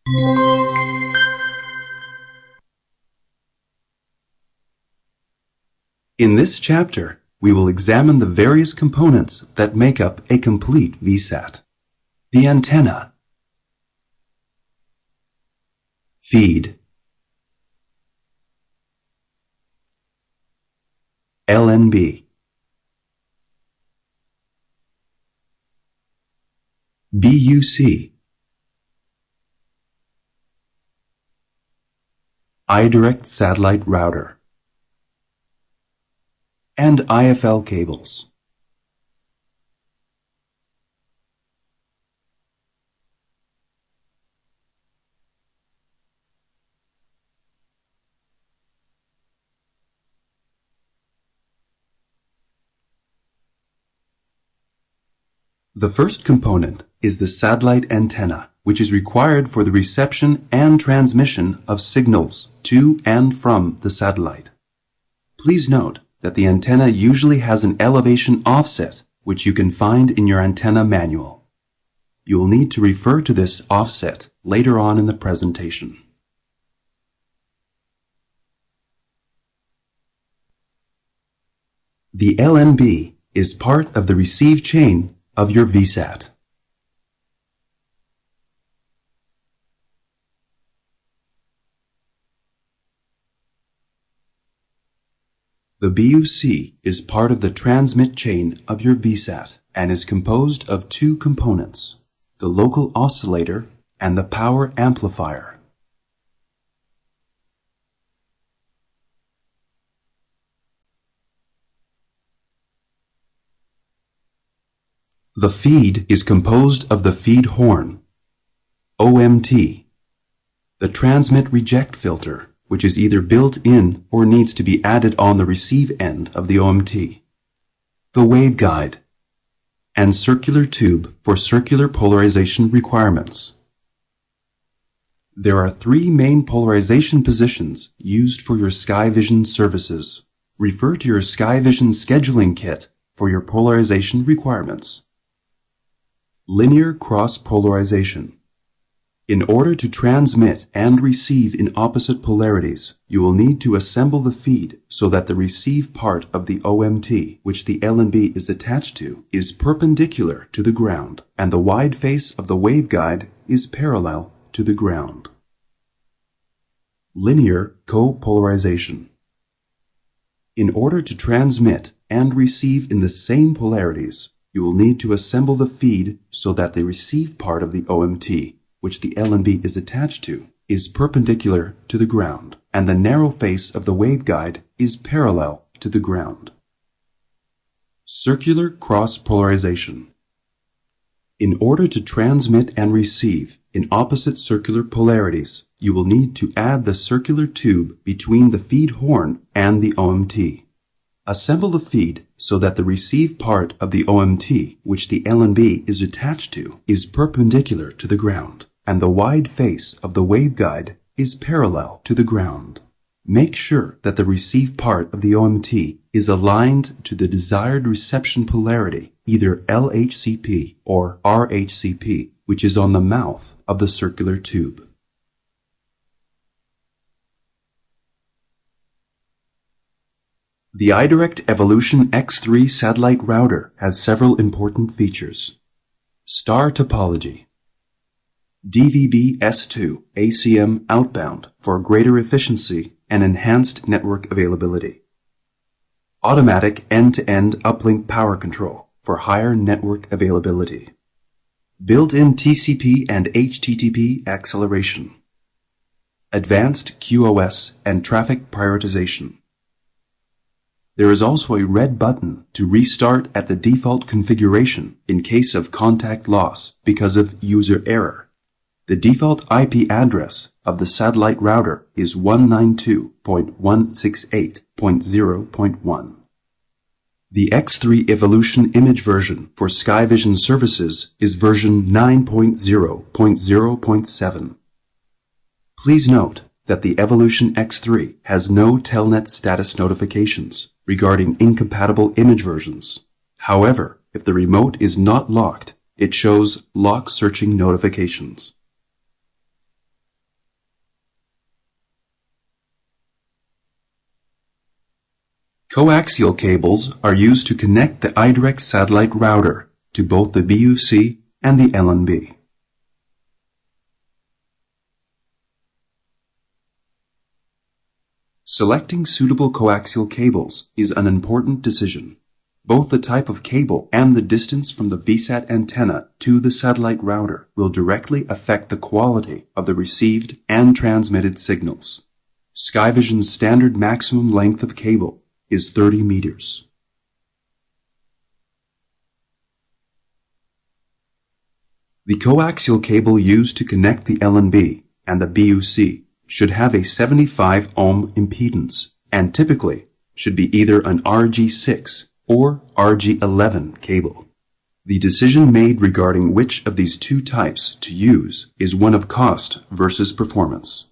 In this chapter, we will examine the various components that make up a complete VSAT. The antenna, feed, LNB, BUC, iDirect satellite router, and IFL cables. The first component is the satellite antenna, which is required for the reception and transmission of signals to and from the satellite. Please note that the antenna usually has an elevation offset, which you can find in your antenna manual. You will need to refer to this offset later on in the presentation. The LNB is part of the receive chain of your VSAT. The BUC is part of the transmit chain of your VSAT and is composed of two components, the local oscillator and the power amplifier. The feed is composed of the feed horn, OMT, the transmit reject filter, which is either built in or needs to be added on the receive end of the OMT, the waveguide, and circular tube for circular polarization requirements. There are three main polarization positions used for your SkyVision services. Refer to your SkyVision scheduling kit for your polarization requirements. Linear cross-polarization. In order to transmit and receive in opposite polarities, you will need to assemble the feed so that the receive part of the OMT, which the LNB is attached to, is perpendicular to the ground, and the wide face of the waveguide is parallel to the ground. Linear copolarization. In order to transmit and receive in the same polarities, you will need to assemble the feed so that the receive part of the OMT, which the LNB is attached to, is perpendicular to the ground, and the narrow face of the waveguide is parallel to the ground. Circular cross-polarization. In order to transmit and receive in opposite circular polarities, you will need to add the circular tube between the feed horn and the OMT. Assemble the feed so that the receive part of the OMT, which the LNB is attached to, is perpendicular to the ground, and the wide face of the waveguide is parallel to the ground. Make sure that the receive part of the OMT is aligned to the desired reception polarity, either LHCP or RHCP, which is on the mouth of the circular tube. The iDirect Evolution X3 satellite router has several important features. Star topology. DVB-S2 ACM outbound for greater efficiency and enhanced network availability. Automatic end-to-end uplink power control for higher network availability. Built-in TCP and HTTP acceleration. Advanced QoS and traffic prioritization. There is also a red button to restart at the default configuration in case of contact loss because of user error. The default IP address of the satellite router is 192.168.0.1. The X3 Evolution image version for SkyVision services is version 9.0.0.7. Please note that the Evolution X3 has no Telnet status notifications regarding incompatible image versions. However, if the remote is not locked, it shows lock searching notifications. Coaxial cables are used to connect the iDirect satellite router to both the BUC and the LNB. Selecting suitable coaxial cables is an important decision. Both the type of cable and the distance from the VSAT antenna to the satellite router will directly affect the quality of the received and transmitted signals. Skyvision's standard maximum length of cable is 30 meters. The coaxial cable used to connect the LNB and the BUC should have a 75 ohm impedance and typically should be either an RG6 or RG11 cable. The decision made regarding which of these two types to use is one of cost versus performance.